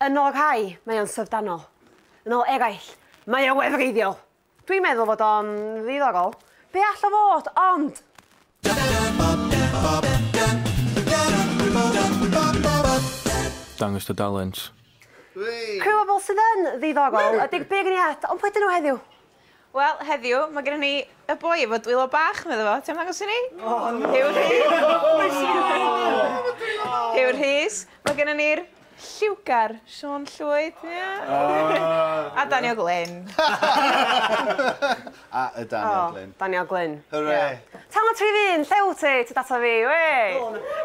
Yn ôl rhai, mae o'n syfdanol. Yn ôl eraill, mae o'n wefreiddiol. Dwi'n meddwl fod o'n ddiddorol. Be all o fod, ond... Dangos dy dalent. Criw o bobl sydd yn ddiddorol ydy'r beirniad, ond pwy ydyn nhw heddiw? Wel, heddiw, mae gennym ni y boi efo dwylo bach, meddwl fo. Ti'n dangos i ni? Hyw'r Rhys. Mae gennym ni'r lliwgar, Siôn Llwyd. A Daniel Glyn. A y Daniel Glyn. Daniel Glyn. Hooray. Talent tri fi'n, llew ti data fi, wei.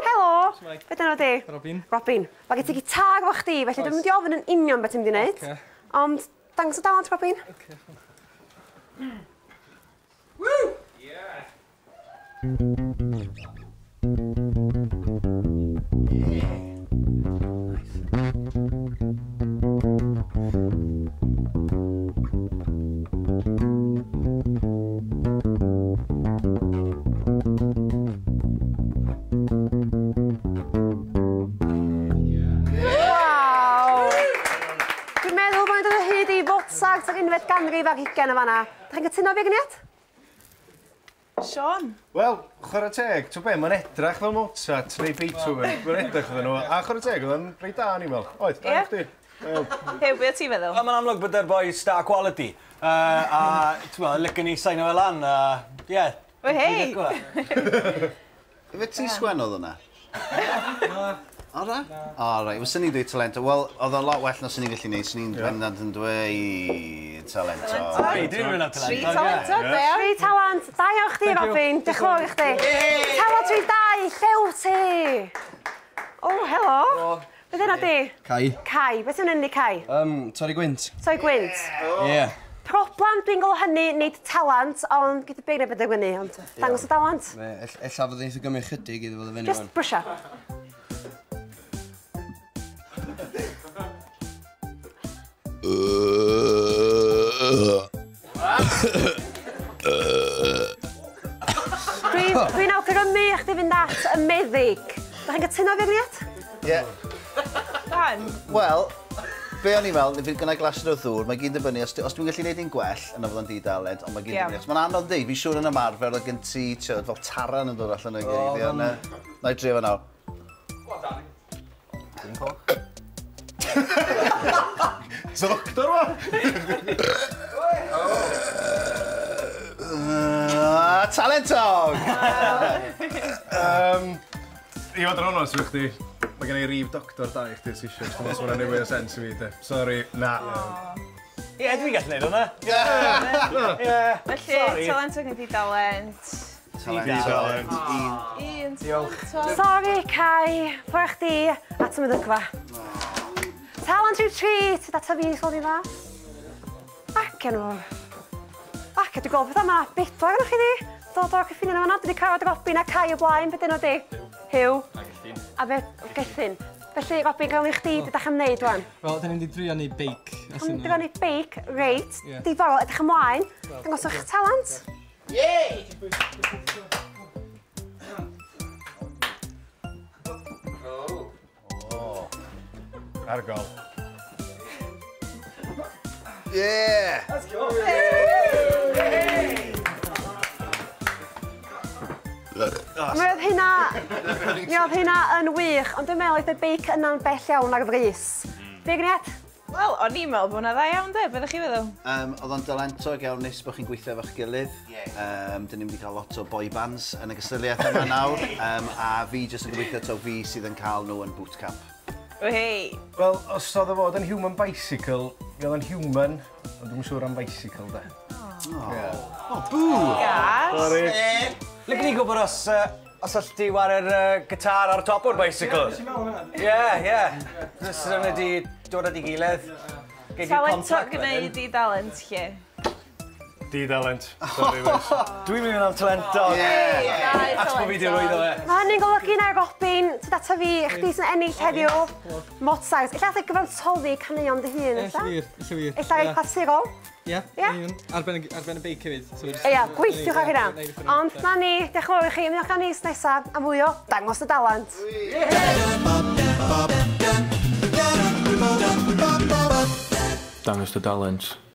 Helo. Be dyn nhw di? Robin. Robin. Mae gen ti gitar efo chdi, felly dwi'n mynd i ofyn yn union beth ti'n mynd i wneud. Ond, dangos o dalent, Robin. Woo! Yeah! Sag ar unfed ganrif ar 20 yn fanna. Da chi'n cytuno fi gynniad? Siôn? Wel, chwarae teg, ti'n be, mae'n edrach fel Mozart neu Beethoven. Mae'n edrach fel nhw. A chwarae teg, oedd yn reit da ni fel. Oed, da chdi. Hew, beth ti'n feddwl? Mae'n amlwg bod e'r boi star quality. A, ti'n meddwl, licen ni sain o fel an. Ie. O, hei! Fe ti sgwennodd hwnna? O, da? O, rai. Fysa ni'n dweud talento. Wel, oedd o'n lot well na sy'n ni'n gallu neud. Sy'n ni'n bendant yn dweud talento. Dwi'n mynd am talento. Tri talento, be? Tri talent. Da iawn chdi, Robin. Diolch yn fawr i chdi. Talent tri dau. Llew ti. O, helo. Beth yna di? Cai. Cai. Beth yw'n unig Cai? Torri gwynt. Torri gwynt? Ie. Problem dwi'n gweld hynny, nid talent, ond gyda beirna beth yw'n gwynnu, ond dangos y talent. Ella fod eithaf gymryd chydig iddo fod y fyny. Just brwsio. Dwi'n awgrymu i chdi fynd at y meddyg. Da chi'n cytuno fi gniad? Ie. Dan? Wel, be o'n i'n meddwl, fydd gynnau glasur o ddŵr, mae gyd yn bynnu, os dwi'n gallu gwneud un gwell, yna fod o'n di-dalent, ond mae gyd yn bynnu. Mae'n anodd dweud, fi'n siŵr yn ymarfer, o gen ti, fel taran yn dod allan o'i geiddi, ond na i drio fe nawr. Wel, Dan. Dim coch. Doctor ma! Talentog! I fod yn onest efo chdi, mae gen i rif doctor da i chdi sy'n eisiau. Dwi'n meddwl mae'n newid o sens i fi, de. Sorry, na. Ie, dwi'n gallu neud hwnna. Felly, talentog yn di-dalent. Talent. Un talentog. Sorry, Cai. Ffordd chdi at y meddygfa. Talent rhyw treat, data fi sôn i fa. Ac enw. Ac dwi'n gweld beth yma, bedwar yna chi di. Dod o'r cyffin yna fan'na, dwi wedi carod Robin a Cai o blaen, beth yno di? Hyw. A Gethyn. A fe, Gethyn. Felly, Robin, gawn i chdi, beth ydych chi'n wneud rwan? Wel, dyn ni'n di drio ni beic. Dwi'n drio ni beic, reit, diddorol, edrych ymlaen. Dangoswch talent. Yey! Argol. Yeah! Let's go! Mi oedd hynna yn wych, ond dwi'n meddwl oedd y beic yna'n bell iawn ar frys. Be gniad? Wel, o'n i'n meddwl bod hwnna dda iawn, de? Be ddech chi feddwl? Oedd o'n dalentog iawn nes bod chi'n gweithio efo'ch gilydd. Dyn ni'n wedi cael lot o boy bands yn y gysylltiad yma nawr. A fi jyst yn gweithio to fi sydd yn cael nhw yn bootcamp. O hei. Wel, os oedd o fod yn human bicycle, mi oedd yn human, ond dwi'n siŵr am bicycle, de. O, bŵ! Gas. Lygen ni gwybod os all ti wario gitar ar top o'r bicycle? Ie. Jyst yn ydi dod at ei gilydd. Talentog gwneud di-dalent, lle. Di-dalent. Sorry, Lewis. Dwi'n mynd am talento. At bod fi di rwydd o fe. Mae hynny'n golygu na Robin, ty data fi, chdi sy'n ennill heddiw, Mozart. Illa ddau gyfantoddi caneuon dy hun, illa? Illa wir. Illa rei clasurol? Ie, arben y beic hefyd. Ia, gweithiwch ar hynna. Ond na ni, diolch yn fawr i chi, ymwneud gan nis nesaf am fwy o Dangos y Dalent. dangos dy dalent.